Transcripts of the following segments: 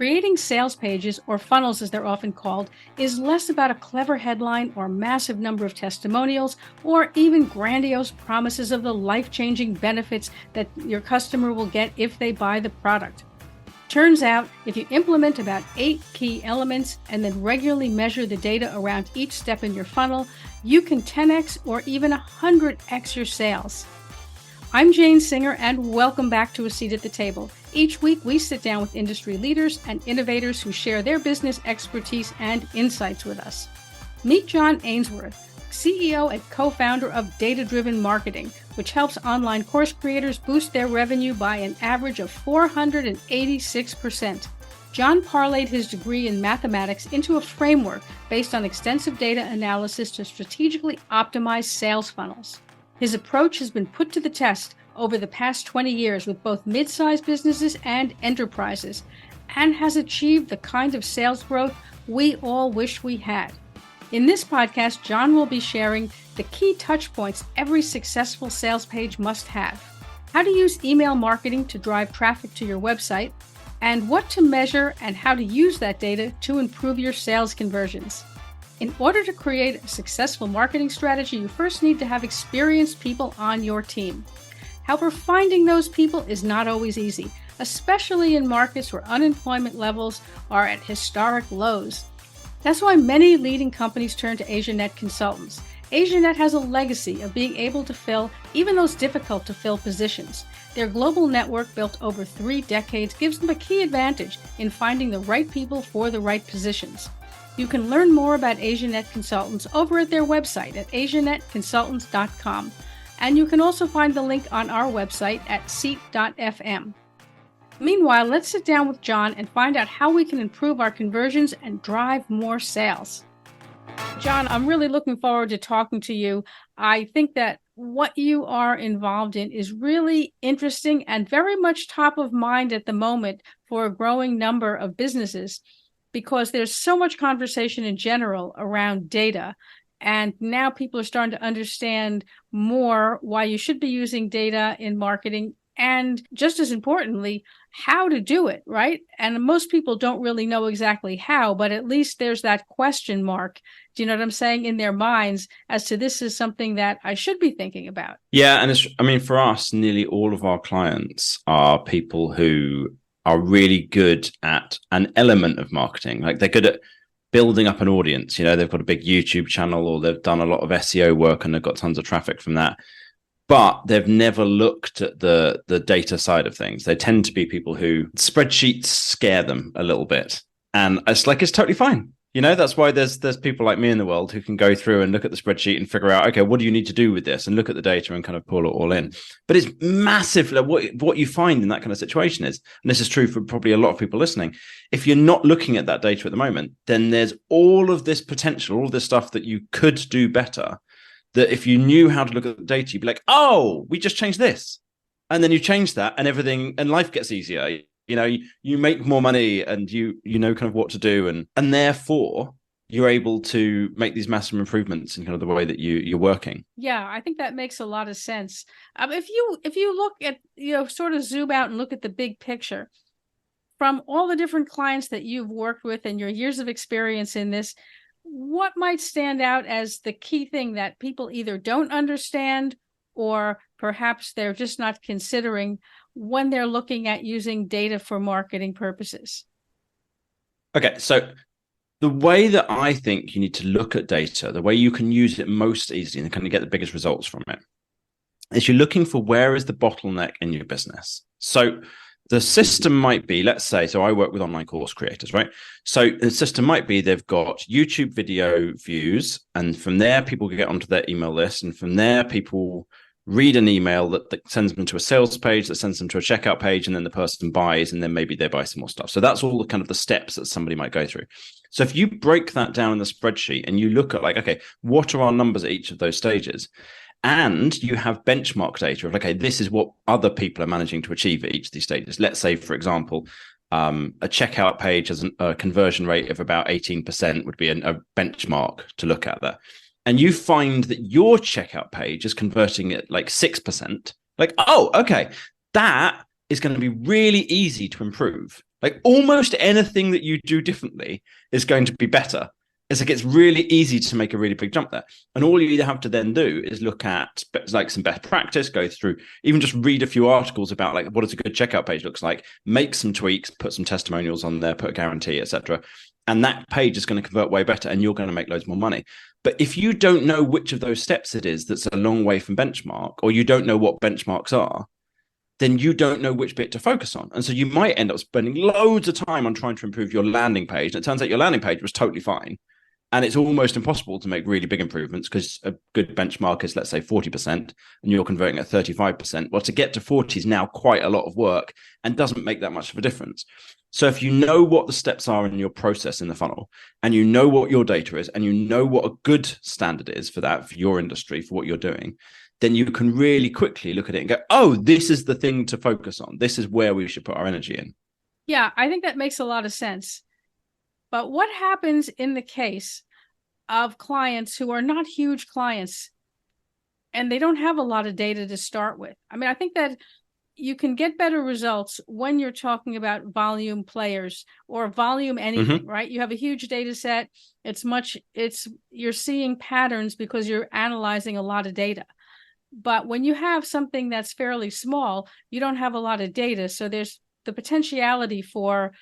Creating sales pages, or funnels as they're often called, is less about a clever headline or massive number of testimonials or even grandiose promises of the life-changing benefits that your customer will get if they buy the product. Turns out, if you implement about 8 key elements and then regularly measure the data around each step in your funnel, you can 10x or even 100x your sales. I'm Jane Singer, and welcome back to A Seat at the Table. Each week, we sit down with industry leaders and innovators who share their business expertise and insights with us. Meet John Ainsworth, CEO and co-founder of Data Driven Marketing, which helps online course creators boost their revenue by an average of 486%. John parlayed his degree in mathematics into a framework based on extensive data analysis to strategically optimize sales funnels. His approach has been put to the test over the past 20 years with both mid-sized businesses and enterprises, and has achieved the kind of sales growth we all wish we had. In this podcast, John will be sharing the key touch points every successful sales page must have, how to use email marketing to drive traffic to your website, and what to measure and how to use that data to improve your sales conversions. In order to create a successful marketing strategy, you first need to have experienced people on your team. However, finding those people is not always easy, especially in markets where unemployment levels are at historic lows. That's why many leading companies turn to AsiaNet consultants. AsiaNet has a legacy of being able to fill even those difficult to fill positions. Their global network, built over 3 decades, gives them a key advantage in finding the right people for the right positions. You can learn more about AsiaNet Consultants over at their website at asianetconsultants.com, and you can also find the link on our website at seat.fm. Meanwhile, let's sit down with John and find out how we can improve our conversions and drive more sales. John, I'm really looking forward to talking to you. I think that what you are involved in is really interesting and very much top of mind at the moment for a growing number of businesses, because there's so much conversation in general around data. And now people are starting to understand more why you should be using data in marketing, and just as importantly, how to do it, right? And most people don't really know exactly how, but at least there's that question mark, do you know what I'm saying, in their minds as to this is something that I should be thinking about. Yeah, and for us, nearly all of our clients are people who are really good at an element of marketing. Like, they're good at building up an audience. You know, they've got a big YouTube channel, or they've done a lot of SEO work and they've got tons of traffic from that. But they've never looked at the data side of things. They tend to be people who spreadsheets scare them a little bit. And it's totally fine. You know, that's why there's people like me in the world who can go through and look at the spreadsheet and figure out, okay, what do you need to do with this? And look at the data and kind of pull it all in. But it's massive. What you find in that kind of situation is, and this is true for probably a lot of people listening, if you're not looking at that data at the moment, then there's all of this potential, all this stuff that you could do better, that if you knew how to look at the data, you'd be like, oh, we just changed this. And then you change that and everything, and life gets easier. You know, you make more money and you know kind of what to do, and therefore you're able to make these massive improvements in kind of the way that you're working. Yeah, I think that makes a lot of sense. If you look at, sort of zoom out and look at the big picture, from all the different clients that you've worked with and your years of experience in this, what might stand out as the key thing that people either don't understand or perhaps they're just not considering when they're looking at using data for marketing purposes? Okay, so the way that I think you need to look at data, the way you can use it most easily and kind of get the biggest results from it, is you're looking for where is the bottleneck in your business. So the system might be, let's say, so I work with online course creators, right? So the system might be they've got YouTube video views, and from there people can get onto their email list, and from there people read an email that sends them to a sales page, that sends them to a checkout page, and then the person buys, and then maybe they buy some more stuff. So that's all the kind of the steps that somebody might go through. So if you break that down in the spreadsheet and you look at okay, what are our numbers at each of those stages? And you have benchmark data of, okay, this is what other people are managing to achieve at each of these stages. Let's say, for example, a checkout page has a conversion rate of about 18% would be a benchmark to look at there. And you find that your checkout page is converting at 6%. Oh, okay, that is going to be really easy to improve. Like almost anything that you do differently is going to be better. It's like it's really easy to make a really big jump there. And all you have to then do is look at like some best practice, go through, even just read a few articles about like what does a good checkout page looks like, make some tweaks, put some testimonials on there, put a guarantee, etc. And that page is going to convert way better and you're going to make loads more money. But if you don't know which of those steps it is that's a long way from benchmark, or you don't know what benchmarks are, then you don't know which bit to focus on. And so you might end up spending loads of time on trying to improve your landing page. And it turns out your landing page was totally fine. And it's almost impossible to make really big improvements because a good benchmark is, let's say, 40%, and you're converting at 35%. Well, to get to 40 is now quite a lot of work and doesn't make that much of a difference. So if you know what the steps are in your process in the funnel, and you know what your data is, and you know what a good standard is for that, for your industry, for what you're doing, then you can really quickly look at it and go, oh, this is the thing to focus on. This is where we should put our energy in. Yeah, I think that makes a lot of sense. But what happens in the case of clients who are not huge clients and they don't have a lot of data to start with? I mean, I think that you can get better results when you're talking about volume players or volume anything, right? You have a huge data set. You're seeing patterns because you're analyzing a lot of data. But when you have something that's fairly small, you don't have a lot of data. So there's the potentiality for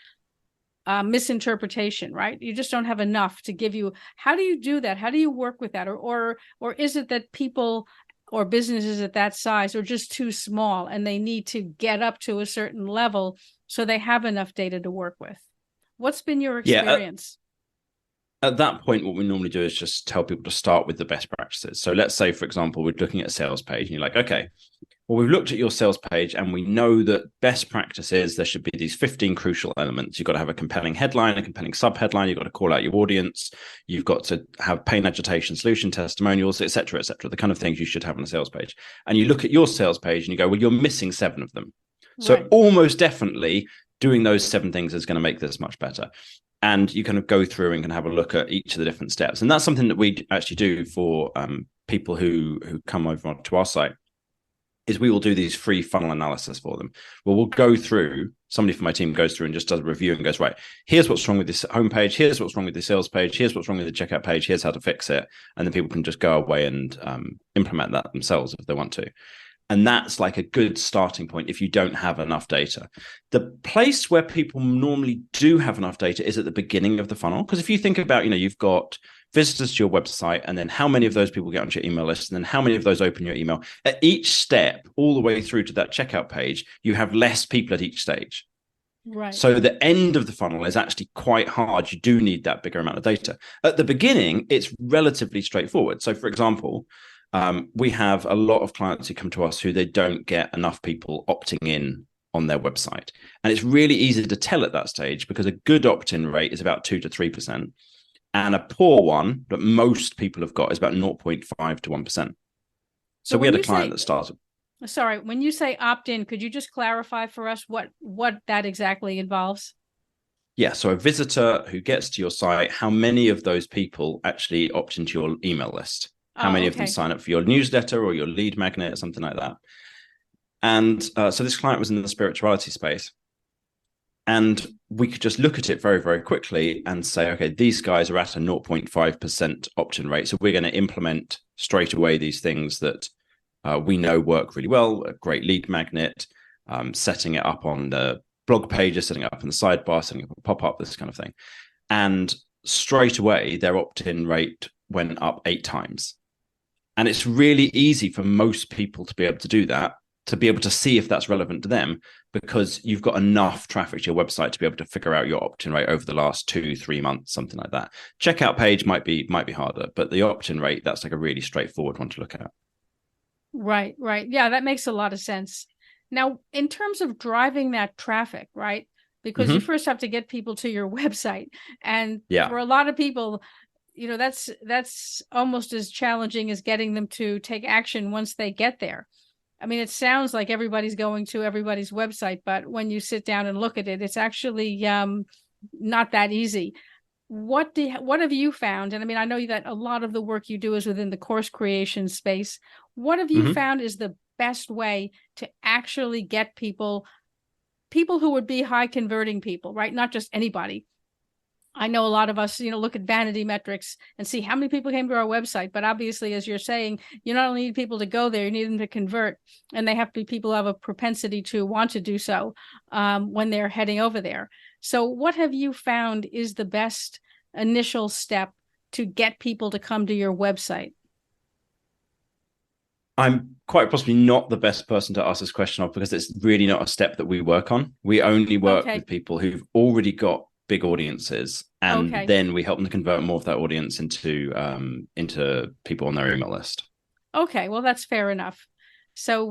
misinterpretation, right? You just don't have enough to give you. How do you do that? How do you work with that? Or is it that people or businesses at that size are just too small and they need to get up to a certain level so they have enough data to work with? What's been your experience? At that point, what we normally do is just tell people to start with the best practices. So let's say, for example, we're looking at a sales page and you're like, okay, well, we've looked at your sales page and we know that best practice is there should be these 15 crucial elements. You've got to have a compelling headline, a compelling sub-headline. You've got to call out your audience. You've got to have pain, agitation, solution, testimonials, et cetera, the kind of things you should have on a sales page. And you look at your sales page and you go, well, you're missing 7 of them. So Right. almost definitely doing those 7 things is going to make this much better. And you kind of go through and can have a look at each of the different steps. And that's something that we actually do for people who come over to our site, is we will do these free funnel analysis for them. Well, we'll go through, somebody from my team goes through and just does a review and goes, right, here's what's wrong with this homepage. Here's what's wrong with the sales page. Here's what's wrong with the checkout page. Here's how to fix it. And then people can just go away and implement that themselves if they want to. And that's like a good starting point if you don't have enough data. The place where people normally do have enough data is at the beginning of the funnel. Because if you think about, you've got visitors to your website, and then how many of those people get onto your email list, and then how many of those open your email. At each step, all the way through to that checkout page, you have less people at each stage. Right. So the end of the funnel is actually quite hard. You do need that bigger amount of data. At the beginning, it's relatively straightforward. So for example, we have a lot of clients who come to us who they don't get enough people opting in on their website. And it's really easy to tell at that stage because a good opt-in rate is about 2 to 3%. And a poor one that most people have got is about 0.5 to 1%. So we had a client that started. Sorry, when you say opt-in, could you just clarify for us what that exactly involves? Yeah, so a visitor who gets to your site, how many of those people actually opt into your email list? How many of them sign up for your newsletter or your lead magnet or something like that? And so this client was in the spirituality space. And we could just look at it very, very quickly and say, okay, these guys are at a 0.5% opt-in rate. So we're going to implement straight away these things that we know work really well, a great lead magnet, setting it up on the blog pages, setting it up in the sidebar, setting up a pop-up, this kind of thing. And straight away, their opt-in rate went up 8 times. And it's really easy for most people to be able to do that, to be able to see if that's relevant to them, because you've got enough traffic to your website to be able to figure out your opt-in rate over the last 2-3 months, something like that. Checkout page might be harder, but the opt-in rate, that's like a really straightforward one to look at. Right. Yeah, that makes a lot of sense. Now, in terms of driving that traffic, right? Because you first have to get people to your website. And for a lot of people, that's almost as challenging as getting them to take action once they get there. I mean, it sounds like everybody's going to everybody's website, but when you sit down and look at it, it's actually not that easy. What have you found? And I mean, I know that a lot of the work you do is within the course creation space. What have you found is the best way to actually get people people who would be high converting people, right? Not just anybody. I know a lot of us, look at vanity metrics and see how many people came to our website. But obviously, as you're saying, you not only need people to go there, you need them to convert. And they have to be people who have a propensity to want to do so when they're heading over there. So what have you found is the best initial step to get people to come to your website? I'm quite possibly not the best person to ask this question of, because it's really not a step that we work on. We only work with people who've already got big audiences, and then we help them to convert more of that audience into people on their email list. Okay, well, that's fair enough. So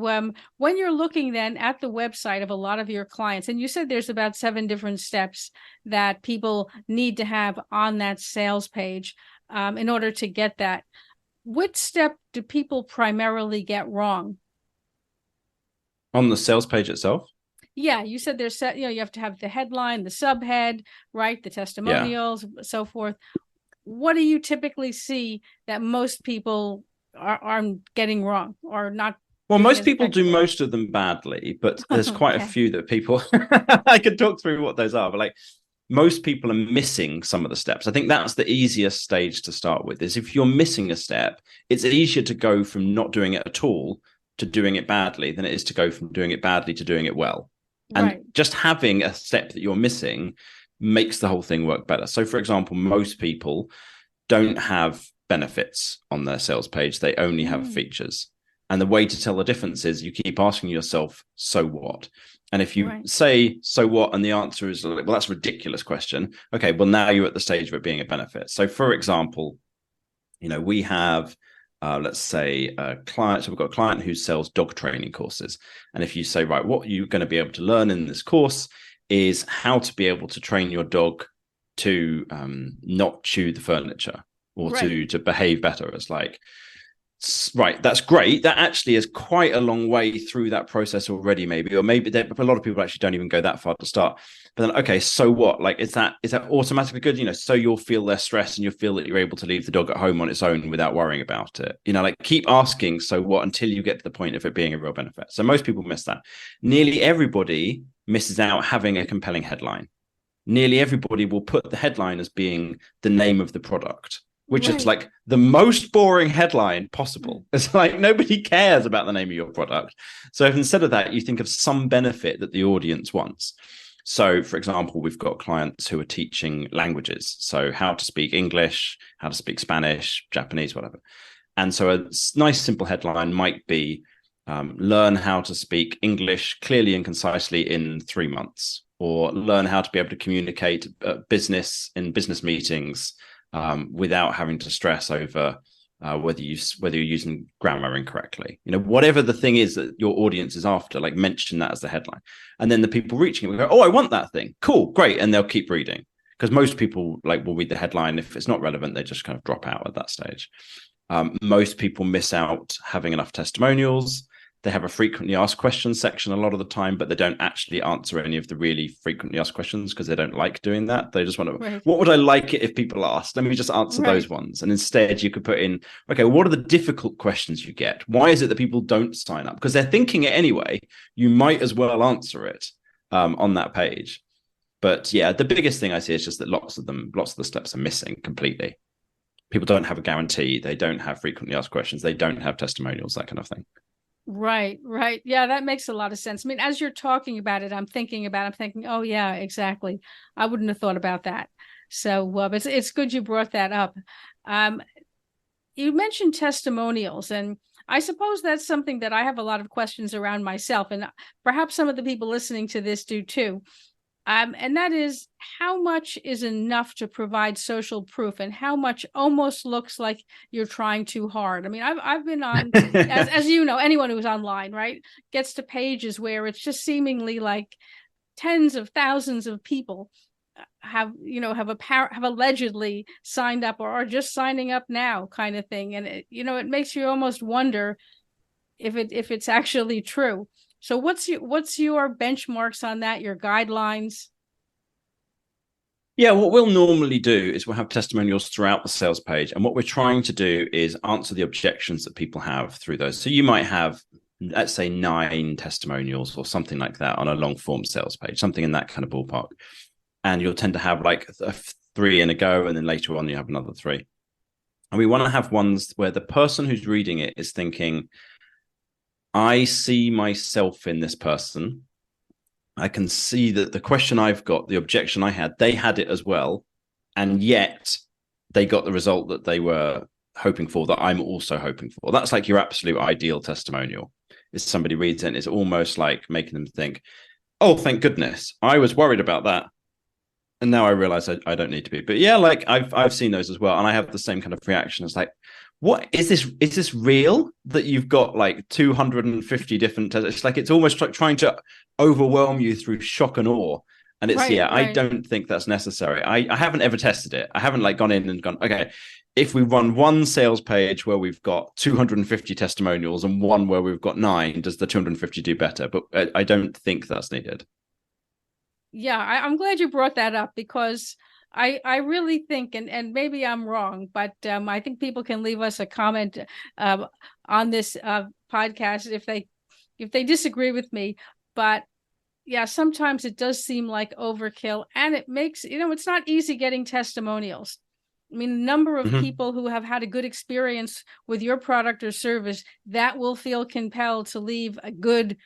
when you're looking then at the website of a lot of your clients, and you said there's about 7 different steps that people need to have on that sales page in order to get that, which step do people primarily get wrong? On the sales page itself? Yeah, you said there's, you have to have the headline, the subhead, right? The testimonials, so forth. What do you typically see that most people are getting wrong or not? Well, most people do most of them badly, but there's quite a few that people, I could talk through what those are, but like most people are missing some of the steps. I think that's the easiest stage to start with, is if you're missing a step, it's easier to go from not doing it at all to doing it badly than it is to go from doing it badly to doing it well. And just having a step that you're missing makes the whole thing work better. So, for example, most people don't have benefits on their sales page. They only have features. And the way to tell the difference is you keep asking yourself, so what? And if you say, so what? And the answer is, well, that's a ridiculous question. Okay, well, now you're at the stage of it being a benefit. So, for example, we have let's say a client. So we've got a client who sells dog training courses. And if you say, right, what you're going to be able to learn in this course is how to be able to train your dog to not chew the furniture or to behave better. It's like, right, that's great. That actually is quite a long way through that process already, maybe, or maybe a lot of people actually don't even go that far to start. But then, okay, so what? Like, is that automatically good? So you'll feel less stress and you'll feel that you're able to leave the dog at home on its own without worrying about it. Like keep asking, so what, until you get to the point of it being a real benefit. So most people miss that. Nearly everybody misses out having a compelling headline. Nearly everybody will put the headline as being the name of the product, which is like the most boring headline possible. It's like nobody cares about the name of your product. So if instead of that, you think of some benefit that the audience wants. So, for example, we've got clients who are teaching languages. So how to speak English, how to speak Spanish, Japanese, whatever. And so a nice, simple headline might be, learn how to speak English clearly and concisely in 3 months, or learn how to be able to communicate business in business meetings without having to stress over whether you're using grammar incorrectly. Whatever the thing is that your audience is after, like mention that as the headline. And then the people reaching it will go, oh, I want that thing. Cool, great. And they'll keep reading. Because most people will read the headline. If it's not relevant, they just kind of drop out at that stage. Most people miss out having enough testimonials. They have a frequently asked questions section a lot of the time, but they don't actually answer any of the really frequently asked questions because they don't like doing that. They just want to, what would I like it if people asked? Let me just answer those ones. And instead you could put in, okay, what are the difficult questions you get? Why is it that people don't sign up? Because they're thinking it anyway. You might as well answer it on that page. But yeah, the biggest thing I see is just that lots of the steps are missing completely. People don't have a guarantee. They don't have frequently asked questions. They don't have testimonials, that kind of thing. Right. Yeah, that makes a lot of sense. I mean, as you're talking about it, I'm thinking, oh yeah, exactly. I wouldn't have thought about that. So it's good you brought that up. You mentioned testimonials, and I suppose that's something that I have a lot of questions around myself, and perhaps some of the people listening to this do too. And that is, how much is enough to provide social proof, and how much almost looks like you're trying too hard? I mean, I've been on, as you know, anyone who's online, right, gets to pages where it's just seemingly like tens of thousands of people have allegedly signed up or are just signing up now, kind of thing, and it makes you almost wonder if it's actually true. So what's your benchmarks on that, your guidelines? Yeah, what we'll normally do is we'll have testimonials throughout the sales page. And what we're trying to do is answer the objections that people have through those. So you might have let's say 9 testimonials or something like that on a long form sales page, something in that kind of ballpark. And you'll tend to have like 3 in a go, and then later on you have another 3. And we want to have ones where the person who's reading it is thinking, I see myself in this person. I can see that the question I've got, the objection I had, they had it as well. And yet they got the result that they were hoping for, that I'm also hoping for. That's like your absolute ideal testimonial. Is somebody reads it and it's almost like making them think, oh, thank goodness, I was worried about that, and now I realize I don't need to be. But yeah, like I've seen those as well, and I have the same kind of reaction. It's like, what is this? Is this real that you've got like 250 different tests? It's like it's almost like trying to overwhelm you through shock and awe. And it's right. I don't think that's necessary. I haven't ever tested it. I haven't like gone in and gone, okay, if we run one sales page where we've got 250 testimonials and one where we've got 9, does the 250 do better? But I don't think that's needed. Yeah, I'm glad you brought that up, because I really think, and maybe I'm wrong, but I think people can leave us a comment on this podcast if they disagree with me. But yeah, sometimes it does seem like overkill, and it makes, it's not easy getting testimonials. I mean, the number of people who have had a good experience with your product or service that will feel compelled to leave a good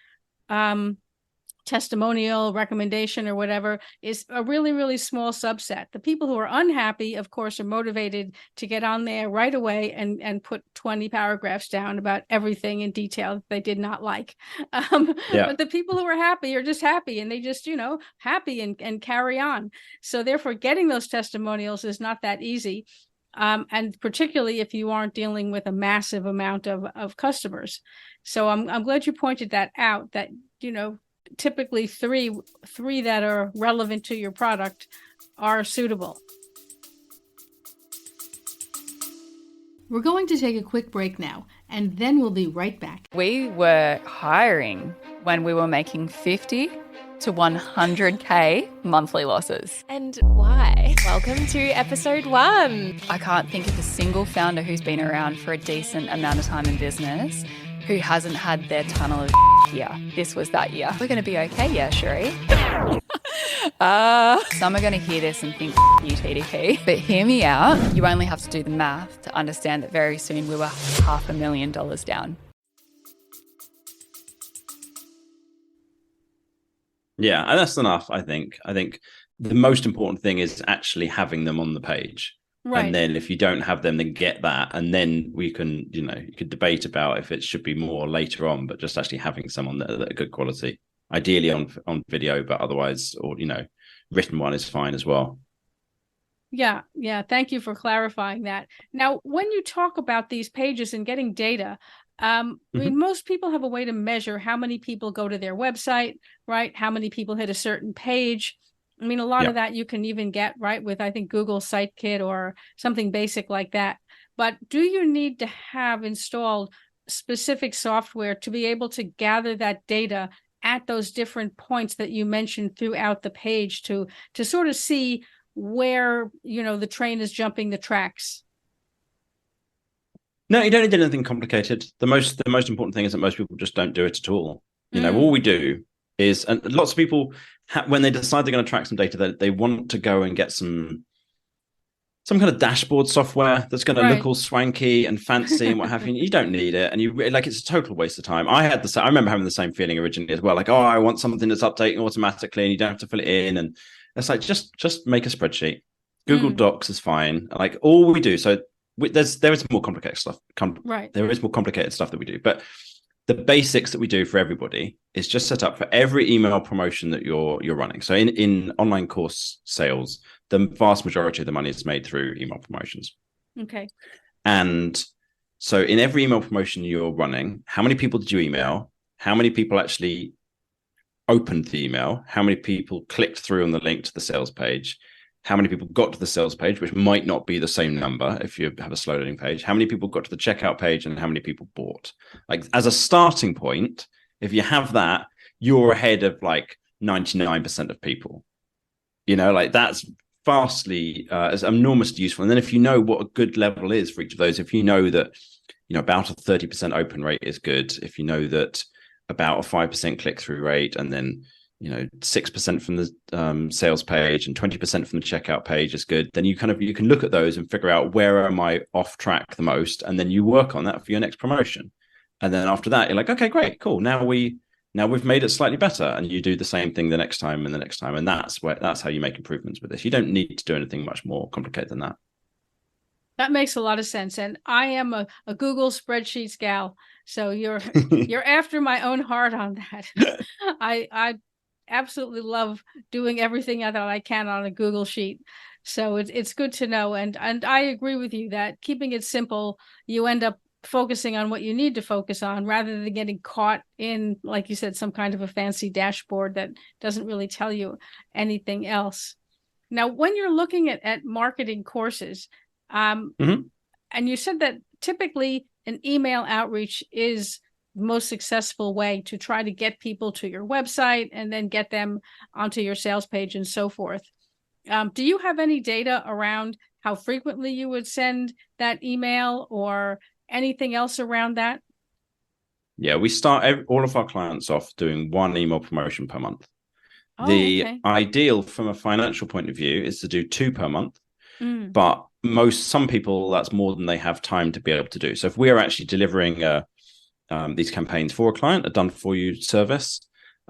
testimonial, recommendation, or whatever is a really, really small subset. The people who are unhappy, of course, are motivated to get on there right away and put 20 paragraphs down about everything in detail that they did not like. But the people who are happy are just happy, and they just, happy and carry on. So therefore, getting those testimonials is not that easy. And particularly if you aren't dealing with a massive amount of customers. So I'm glad you pointed that out, that, typically three that are relevant to your product are suitable. We're going to take a quick break now, and then we'll be right back. We were hiring when we were making 50 to 100K monthly losses. And why? Welcome to episode 1. I can't think of a single founder who's been around for a decent amount of time in business who hasn't had their tunnel of year. This was that year. We're going to be okay, yeah, Sheree. Some are going to hear this and think, you TDP. But hear me out. You only have to do the math to understand that very soon we were $500,000 down. Yeah, and that's enough, I think. I think the most important thing is actually having them on the page. Right. And then if you don't have them, then get that. And then we can, you could debate about if it should be more later on, but just actually having some that are good quality, ideally on video, but otherwise, or, written one is fine as well. Yeah. Thank you for clarifying that. Now, when you talk about these pages and getting data, I mean, most people have a way to measure how many people go to their website, right? How many people hit a certain page. I mean, a lot of that you can even get, right, with, I think, Google Sitekit or something basic like that. But do you need to have installed specific software to be able to gather that data at those different points that you mentioned throughout the page to sort of see where, the train is jumping the tracks? No, you don't need anything complicated. The most important thing is that most people just don't do it at all. All we do is, and lots of people, when they decide they're going to track some data, they want to go and get some kind of dashboard software that's going to look all swanky and fancy and what have you. You don't need it, and it's a total waste of time. I remember having the same feeling originally as well. Like, I want something that's updating automatically, and you don't have to fill it in. And it's like just make a spreadsheet. Google Docs is fine. Like, all we do. So there is more complicated stuff. There is more complicated stuff that we do, but the basics that we do for everybody is just set up for every email promotion that you're running. So in online course sales, the vast majority of the money is made through email promotions. Okay. And so in every email promotion you're running, how many people did you email? How many people actually opened the email? How many people clicked through on the link to the sales page? How many people got to the sales page, which might not be the same number if you have a slow loading page? How many people got to the checkout page, and how many people bought? Like, as a starting point, if you have that, you're ahead of like 99% of people. That's vastly, is enormously useful. And then if you know what a good level is for each of those, if you know that, about a 30% open rate is good, if you know that about a 5% click-through rate, and then 6% from the sales page and 20% from the checkout page is good, then you can look at those and figure out where am I off track the most, and then you work on that for your next promotion. And then after that, you're like, okay, great, cool. Now we've made it slightly better, and you do the same thing the next time and the next time, and that's how you make improvements with this. You don't need to do anything much more complicated than that. That makes a lot of sense. And I am a Google spreadsheets gal, so you're after my own heart on that. I absolutely love doing everything that I can on a Google sheet. So it's good to know. And I agree with you that keeping it simple, you end up focusing on what you need to focus on rather than getting caught in, like you said, some kind of a fancy dashboard that doesn't really tell you anything else. Now, when you're looking at marketing courses, and you said that typically an email outreach is the most successful way to try to get people to your website and then get them onto your sales page and so forth. Do you have any data around how frequently you would send that email or anything else around that? Yeah, we start all of our clients off doing one email promotion per month. Okay. Ideal from a financial point of view is to do 2 per month, but some people, that's more than they have time to be able to do. So if we're actually delivering these campaigns for a client, a done for you service,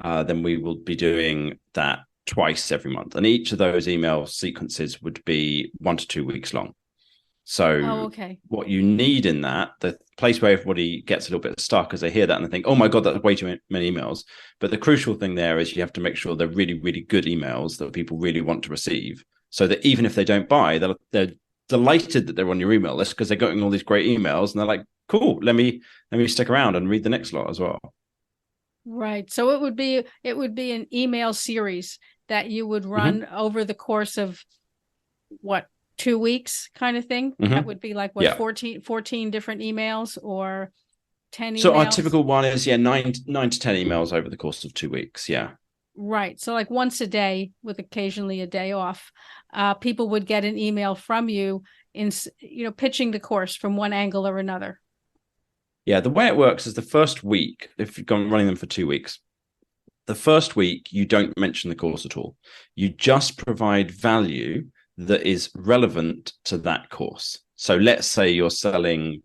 then we will be doing that twice every month. And each of those email sequences would be 1 to 2 weeks long. So what you need in that, the place where everybody gets a little bit stuck is they hear that and they think, oh my God, that's way too many emails. But the crucial thing there is you have to make sure they're really, really good emails that people really want to receive, so that even if they don't buy, they're delighted that they're on your email list because they're getting all these great emails and they're like, cool, let me stick around and read the next lot as well. Right. So it would be an email series that you would run over the course of 2 weeks kind of thing. That would be like 14 different emails or 10 emails. So our typical one is 9 to 10 emails over the course of 2 weeks. Yeah. Right. So like once a day with occasionally a day off, people would get an email from you in, pitching the course from one angle or another. Yeah. The way it works is the first week, if you've gone running them for 2 weeks, the first week, you don't mention the course at all. You just provide value that is relevant to that course. So let's say you're selling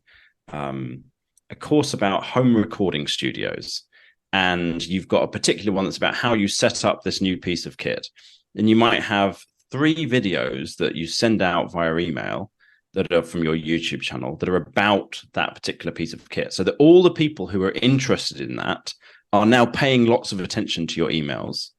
a course about home recording studios, and you've got a particular one that's about how you set up this new piece of kit. And you might have 3 videos that you send out via email that are from your YouTube channel that are about that particular piece of kit. So that all the people who are interested in that are now paying lots of attention to your emails.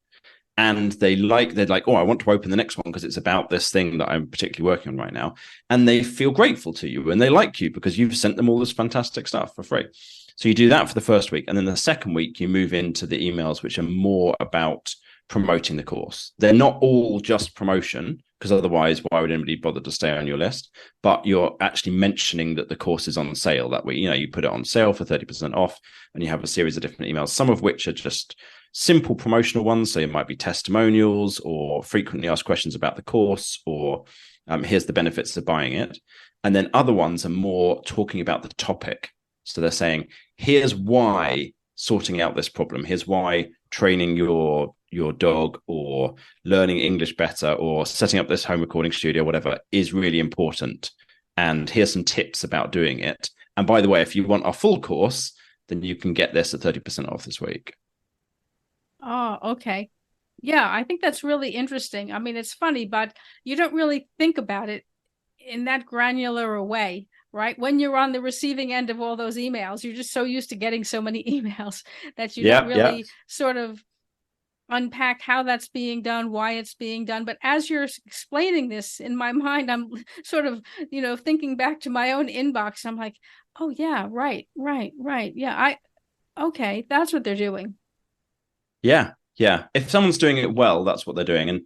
And they're like, oh, I want to open the next one because it's about this thing that I'm particularly working on right now. And they feel grateful to you and they like you because you've sent them all this fantastic stuff for free. So you do that for the first week. And then the second week, you move into the emails, which are more about promoting the course. They're not all just promotion, because otherwise, why would anybody bother to stay on your list? But you're actually mentioning that the course is on sale that week. You put it on sale for 30% off, and you have a series of different emails, some of which are just simple promotional ones. So it might be testimonials or frequently asked questions about the course, or here's the benefits of buying it. And then other ones are more talking about the topic. So they're saying, here's why sorting out this problem. Here's why training your dog or learning English better or setting up this home recording studio, whatever, is really important. And here's some tips about doing it. And by the way, if you want our full course, then you can get this at 30% off this week. Oh, okay. Yeah, I think that's really interesting. I mean, it's funny, but you don't really think about it in that granular a way, right? When you're on the receiving end of all those emails, you're just so used to getting so many emails that you don't really sort of unpack how that's being done, why it's being done. But as you're explaining this in my mind, I'm sort of, thinking back to my own inbox. I'm like, oh yeah, right. Yeah, okay, that's what they're doing. Yeah. If someone's doing it well, that's what they're doing. And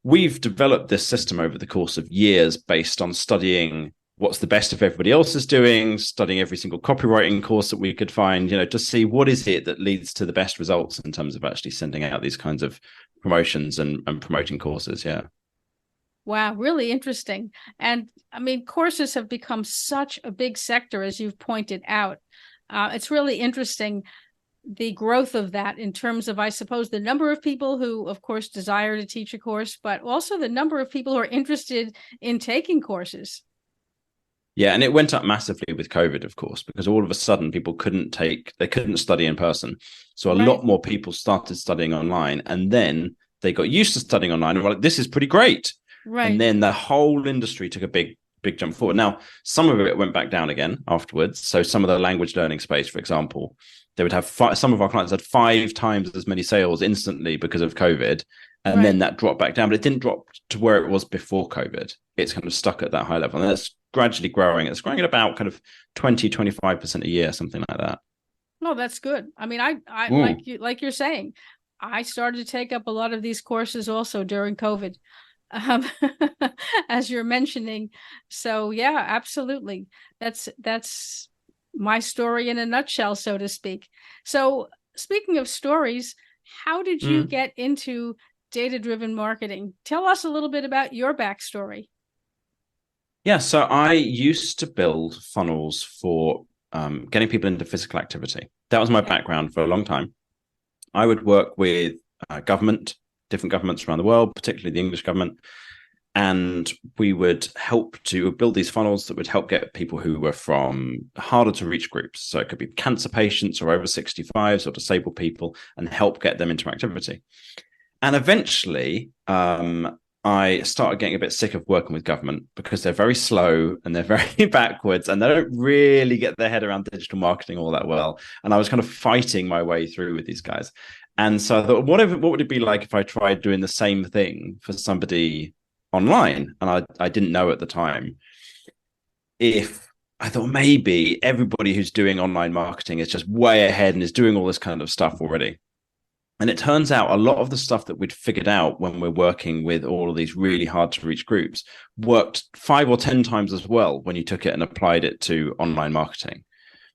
we've developed this system over the course of years based on studying what's the best of everybody else is doing, studying every single copywriting course that we could find, to see what is it that leads to the best results in terms of actually sending out these kinds of promotions and promoting courses. Yeah. Wow, really interesting. And I mean, courses have become such a big sector, as you've pointed out. It's really interesting. the growth of that in terms of, I suppose, the number of people who, of course, desire to teach a course, but also the number of people who are interested in taking courses. Yeah, and it went up massively with COVID, of course, because all of a sudden people couldn't study in person. So a lot more people started studying online, and then they got used to studying online and were like, this is pretty great. Right. And then the whole industry took a big jump forward. Now, some of it went back down again afterwards. So some of the language learning space, for example, they would have some of our clients had 5 times as many sales instantly because of COVID. And then that dropped back down, but it didn't drop to where it was before COVID. It's kind of stuck at that high level. And that's gradually growing. It's growing at about kind of 20-25% a year, something like that. Oh, that's good. I mean, I like you're saying, I started to take up a lot of these courses also during COVID, as you're mentioning. So yeah, absolutely. That's my story in a nutshell, so to speak. So speaking of stories, how did you get into data-driven marketing? Tell us a little bit about your backstory. Yeah, so I used to build funnels for getting people into physical activity. That was my background for a long time. I would work with different governments around the world, particularly the English government, and we would help to build these funnels that would help get people who were from harder to reach groups. So it could be cancer patients or over 65s or disabled people, and help get them into activity. And eventually, I started getting a bit sick of working with government because they're very slow and they're very backwards and they don't really get their head around digital marketing all that well. And I was kind of fighting my way through with these guys. And so I thought, what would it be like if I tried doing the same thing for somebody online? And I didn't know at the time. If I thought maybe everybody who's doing online marketing is just way ahead and is doing all this kind of stuff already. And it turns out a lot of the stuff that we'd figured out when we're working with all of these really hard to reach groups worked 5 or 10 times as well when you took it and applied it to online marketing.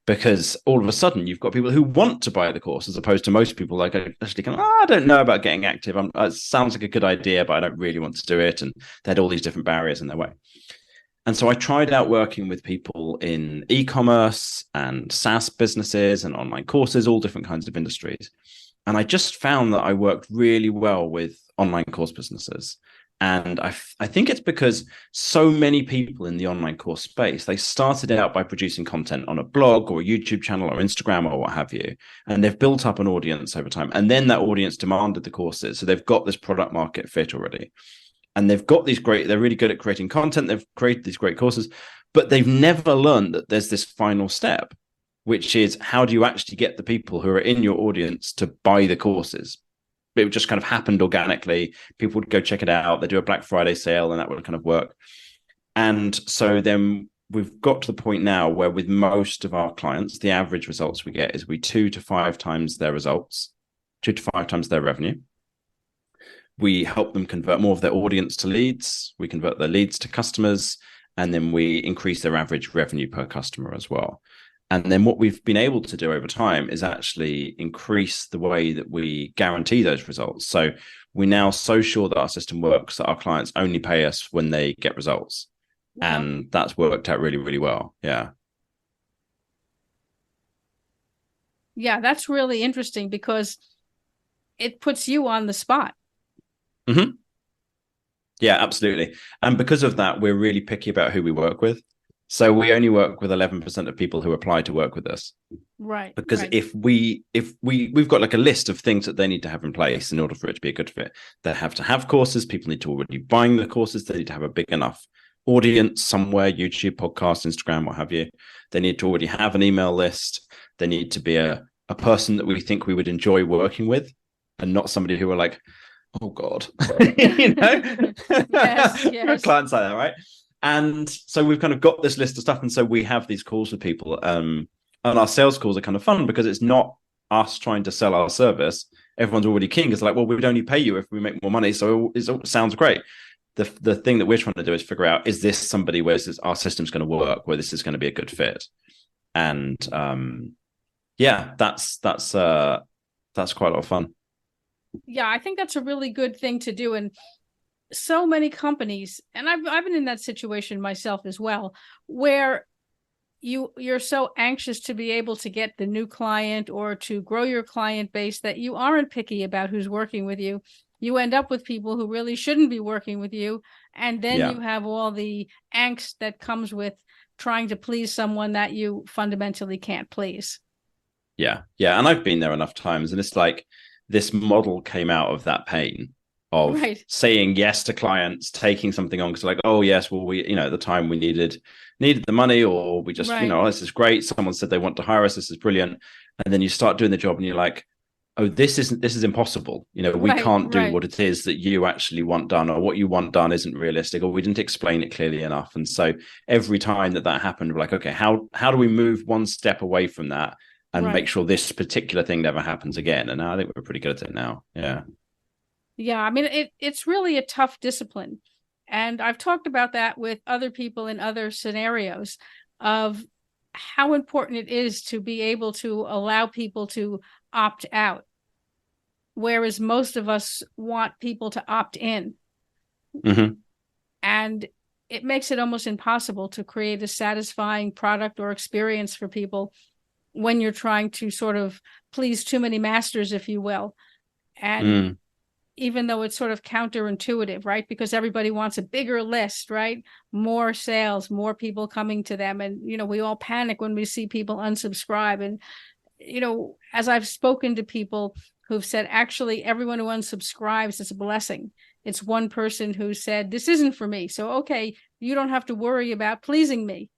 Because all of a sudden you've got people who want to buy the course, as opposed to most people like actually kind of, I don't know about getting active. It sounds like a good idea, but I don't really want to do it. And they had all these different barriers in their way. And so I tried out working with people in e-commerce and SaaS businesses and online courses, all different kinds of industries. And I just found that I worked really well with online course businesses. And I think it's because so many people in the online course space, they started out by producing content on a blog or a YouTube channel or Instagram or what have you. And they've built up an audience over time. And then that audience demanded the courses. So they've got this product market fit already. And they've got they're really good at creating content. They've created these great courses, but they've never learned that there's this final step, which is how do you actually get the people who are in your audience to buy the courses? It just kind of happened organically. People would go check it out. They do a Black Friday sale and that would kind of work. And so then we've got to the point now where with most of our clients, the average results we get is 2 to 5 times their results, 2 to 5 times their revenue. We help them convert more of their audience to leads. We convert their leads to customers, and then we increase their average revenue per customer as well. And then what we've been able to do over time is actually increase the way that we guarantee those results. So we're now so sure that our system works that our clients only pay us when they get results. Wow. And that's worked out really, really well. Yeah. Yeah, that's really interesting because it puts you on the spot. Mm-hmm. Yeah, absolutely. And because of that, we're really picky about who we work with. So we only work with 11% of people who apply to work with us. Right. Because if we've got like a list of things that they need to have in place in order for it to be a good fit. They have to have courses. People need to already be buying the courses. They need to have a big enough audience somewhere, YouTube, podcast, Instagram, what have you. They need to already have an email list. They need to be a person that we think we would enjoy working with, and not somebody who are like, oh God, you know, yes. clients like that, right? And so we've kind of got this list of stuff. And so we have these calls with people. And our sales calls are kind of fun because it's not us trying to sell our service. Everyone's already keen. It's like, well, we'd only pay you if we make more money. So it sounds great. The thing that we're trying to do is figure out, is this somebody where our system's going to work, where this is going to be a good fit? And yeah, that's quite a lot of fun. Yeah, I think that's a really good thing to do. And so many companies, and I've been in that situation myself as well, where you're so anxious to be able to get the new client or to grow your client base that you aren't picky about who's working with you. You end up with people who really shouldn't be working with you. And then you have all the angst that comes with trying to please someone that you fundamentally can't please. Yeah. And I've been there enough times. And it's like this model came out of that pain of saying yes to clients, taking something on because like, oh yes, well we, at the time we needed the money, or we just, oh, this is great. Someone said they want to hire us. This is brilliant. And then you start doing the job and you're like, oh, this is impossible. We can't do what it is that you actually want done, or what you want done isn't realistic, or we didn't explain it clearly enough. And so every time that happened, we're like, okay, how do we move one step away from that and make sure this particular thing never happens again? And I think we're pretty good at it now. Yeah, I mean, it's really a tough discipline. And I've talked about that with other people in other scenarios of how important it is to be able to allow people to opt out, whereas most of us want people to opt in. Mm-hmm. And it makes it almost impossible to create a satisfying product or experience for people when you're trying to sort of please too many masters, if you will. And even though it's sort of counterintuitive, right? Because everybody wants a bigger list, right? More sales, more people coming to them. And, we all panic when we see people unsubscribe. And, as I've spoken to people who've said, actually, everyone who unsubscribes is a blessing. It's one person who said, this isn't for me. So, okay, you don't have to worry about pleasing me.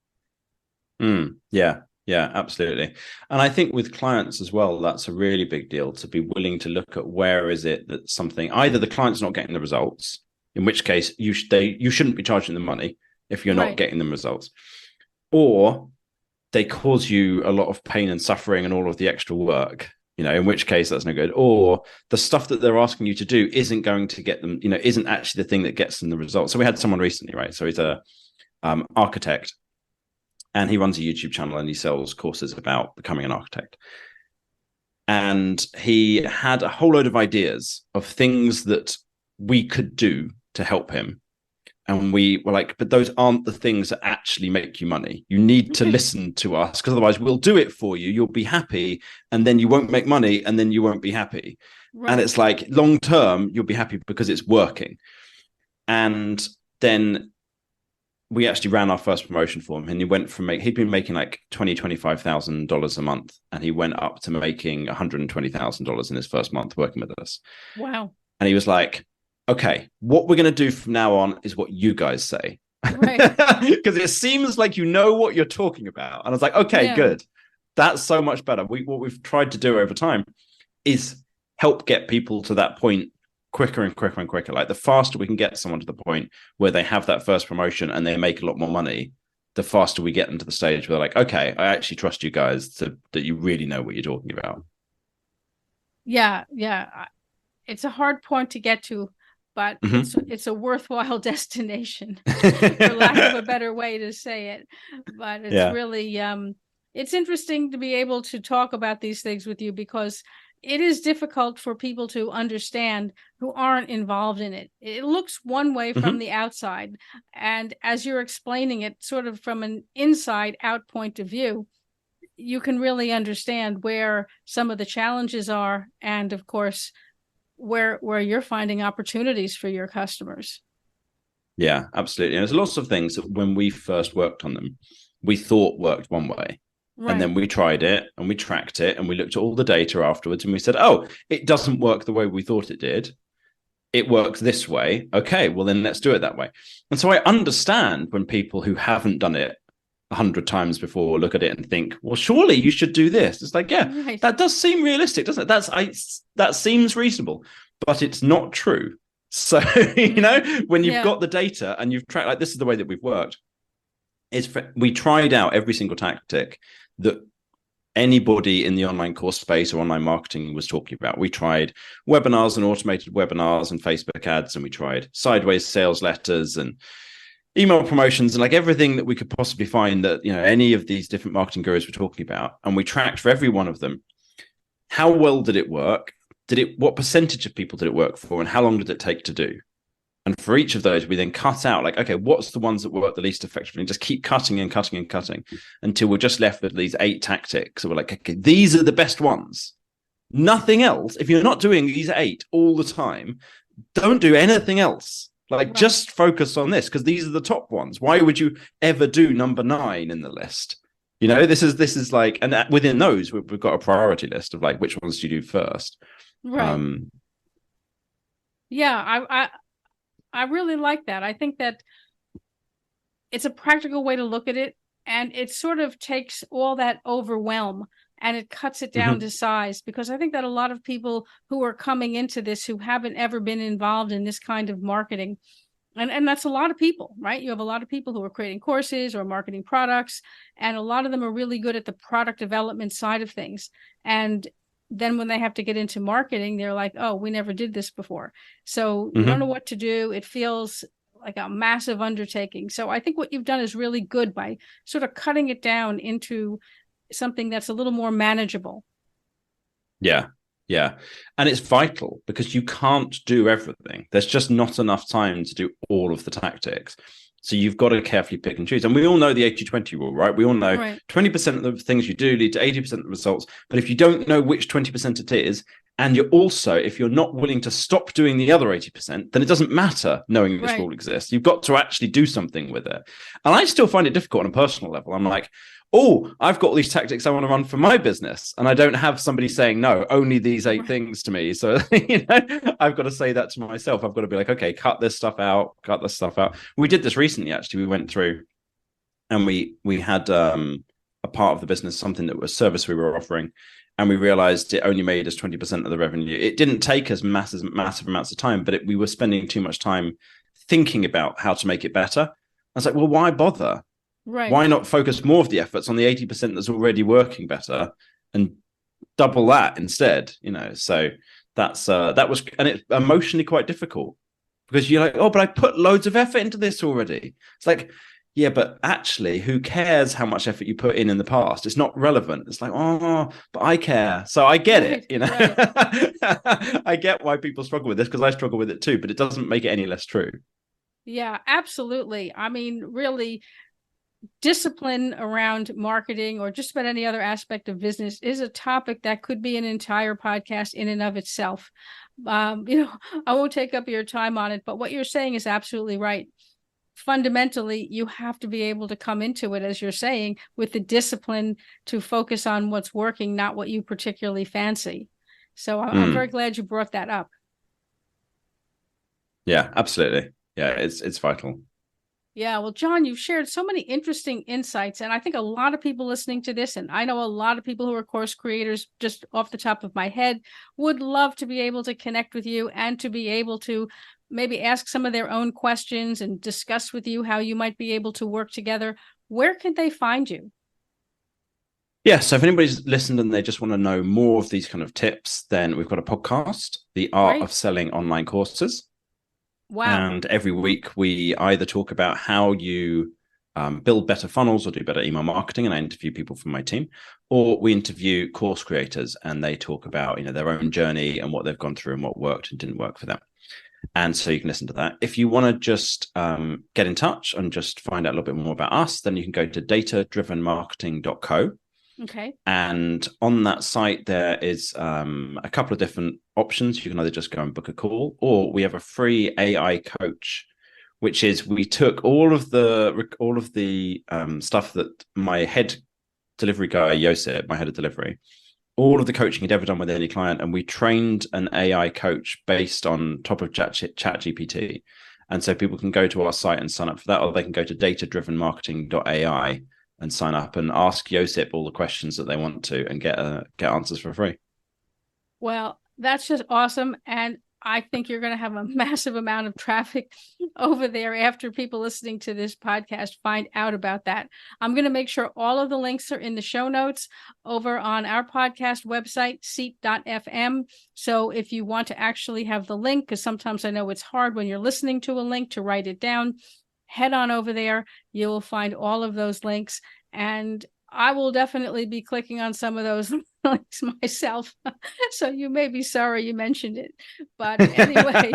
Yeah, absolutely. And I think with clients as well, that's a really big deal, to be willing to look at where is it that something, either the client's not getting the results, in which case you shouldn't be charging them money if you're not getting them results, or they cause you a lot of pain and suffering and all of the extra work, in which case that's no good, or the stuff that they're asking you to do isn't going to get them, isn't actually the thing that gets them the results. So we had someone recently, right? So he's a architect. And he runs a YouTube channel and he sells courses about becoming an architect. And he had a whole load of ideas of things that we could do to help him. And we were like, but those aren't the things that actually make you money. You need to listen to us, because otherwise we'll do it for you. You'll be happy, and then you won't make money, and then you won't be happy. And it's like, long term, you'll be happy because it's working. And then we actually ran our first promotion for him, and he went from he'd been making like $25,000 a month, and he went up to making $120,000 in his first month working with us. Wow. And he was like, okay, what we're going to do from now on is what you guys say. Because it seems like you know what you're talking about. And I was like, okay, good. That's so much better. What we've tried to do over time is help get people to that point quicker and quicker and quicker. Like, the faster we can get someone to the point where they have that first promotion and they make a lot more money, the faster we get them to the stage where they're like, okay, I actually trust you guys that you really know what you're talking about. Yeah. It's a hard point to get to, but it's a worthwhile destination, for lack of a better way to say it. But it's really, it's interesting to be able to talk about these things with you, because it is difficult for people to understand who aren't involved in it. It looks one way from the outside. And as you're explaining it sort of from an inside out point of view, you can really understand where some of the challenges are. And of course, where you're finding opportunities for your customers. Yeah, absolutely. And there's lots of things that when we first worked on them, we thought worked one way. Right. And then we tried it and we tracked it and we looked at all the data afterwards and we said, oh, it doesn't work the way we thought it did. It works this way. Okay, well, then let's do it that way. And so I understand when people who haven't done it 100 times before look at it and think, well, surely you should do this. It's like, yeah, that does seem realistic, doesn't it? That seems reasonable, but it's not true. So, when you've got the data and you've tracked, like, this is the way that we've worked. We tried out every single tactic that anybody in the online course space or online marketing was talking about. We tried webinars and automated webinars and Facebook ads, and we tried sideways sales letters and email promotions and like everything that we could possibly find that, any of these different marketing gurus were talking about. And we tracked for every one of them. How well did it work? What percentage of people did it work for? And how long did it take to do? And for each of those, we then cut out like, okay, what's the ones that work the least effectively? And just keep cutting and cutting and cutting until we're just left with these 8 tactics. So we're like, okay, these are the best ones. Nothing else. If you're not doing these 8 all the time, don't do anything else. Like, just focus on this because these are the top ones. Why would you ever do number 9 in the list? This is like, and within those, we've got a priority list of like, which ones do you do first? Right. I really like that. I think that it's a practical way to look at it, and it sort of takes all that overwhelm and it cuts it down to size, because I think that a lot of people who are coming into this who haven't ever been involved in this kind of marketing, and that's a lot of people, right? You have a lot of people who are creating courses or marketing products, and a lot of them are really good at the product development side of things. And then when they have to get into marketing, they're like, oh, we never did this before. So you don't know what to do. It feels like a massive undertaking. So I think what you've done is really good by sort of cutting it down into something that's a little more manageable. Yeah. And it's vital because you can't do everything. There's just not enough time to do all of the tactics. So you've got to carefully pick and choose. And we all know the 80-20 rule, right? We all know 20% of the things you do lead to 80% of the results. But if you don't know which 20% it is, and you're also, if you're not willing to stop doing the other 80%, then it doesn't matter knowing this rule exists. You've got to actually do something with it. And I still find it difficult on a personal level. I'm like, oh, I've got all these tactics I want to run for my business. And I don't have somebody saying, no, only these 8 things to me. So, I've got to say that to myself. I've got to be like, okay, cut this stuff out. We did this recently, actually. We went through and we had a part of the business, something that was service we were offering. And we realized it only made us 20% of the revenue. It didn't take us massive amounts of time, but we were spending too much time thinking about how to make it better. I was like, well, why bother? Right. Why not focus more of the efforts on the 80% that's already working better and double that instead? So that was, and it's emotionally quite difficult because you're like, oh, but I put loads of effort into this already. It's like, yeah, but actually, who cares how much effort you put in the past? It's not relevant. It's like, oh, but I care. So I get it, Right. I get why people struggle with this because I struggle with it too, but it doesn't make it any less true. Yeah, absolutely. I mean, really, discipline around marketing or just about any other aspect of business is a topic that could be an entire podcast in and of itself. I won't take up your time on it, but what you're saying is absolutely right. Fundamentally, you have to be able to come into it, as you're saying, with the discipline to focus on what's working, not what you particularly fancy. So I'm very glad you brought that up. Yeah, absolutely. Yeah, it's vital. Yeah, well, John, you've shared so many interesting insights, and I think a lot of people listening to this, and I know a lot of people who are course creators, just off the top of my head, would love to be able to connect with you and to be able to maybe ask some of their own questions and discuss with you how you might be able to work together. Where can they find you? Yeah, so if anybody's listened and they just want to know more of these kind of tips, then we've got a podcast, The Art of Selling Online Courses. Wow. And every week we either talk about how you build better funnels or do better email marketing, and I interview people from my team, or we interview course creators and they talk about their own journey and what they've gone through and what worked and didn't work for them. And so you can listen to that. If you want to just get in touch and just find out a little bit more about us, then you can go to datadrivenmarketing.co. Okay. And on that site, there is a couple of different options. You can either just go and book a call, or we have a free AI coach, which is we took all of the stuff that my head delivery guy, Josep, my head of delivery, all of the coaching he'd ever done with any client, and we trained an AI coach based on top of ChatGPT. And so people can go to our site and sign up for that, or they can go to datadrivenmarketing.ai and sign up and ask Josep all the questions that they want to and get answers for free. Well, that's just awesome. And I think you're going to have a massive amount of traffic over there after people listening to this podcast find out about that. I'm going to make sure all of the links are in the show notes over on our podcast website, seat.fm. So if you want to actually have the link, because sometimes I know it's hard when you're listening to a link to write it down, head on over there. You will find all of those links. And I will definitely be clicking on some of those links myself. So you may be sorry you mentioned it. But anyway,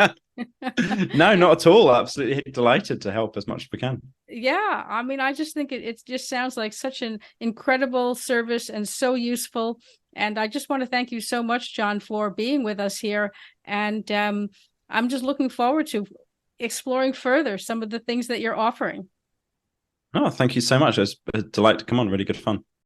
No, not at all. Absolutely delighted to help as much as we can. Yeah, I mean, I just think it just sounds like such an incredible service and so useful. And I just want to thank you so much, John, for being with us here. And I'm just looking forward to exploring further some of the things that you're offering. Oh, thank you so much. It was a delight to come on. Really good fun.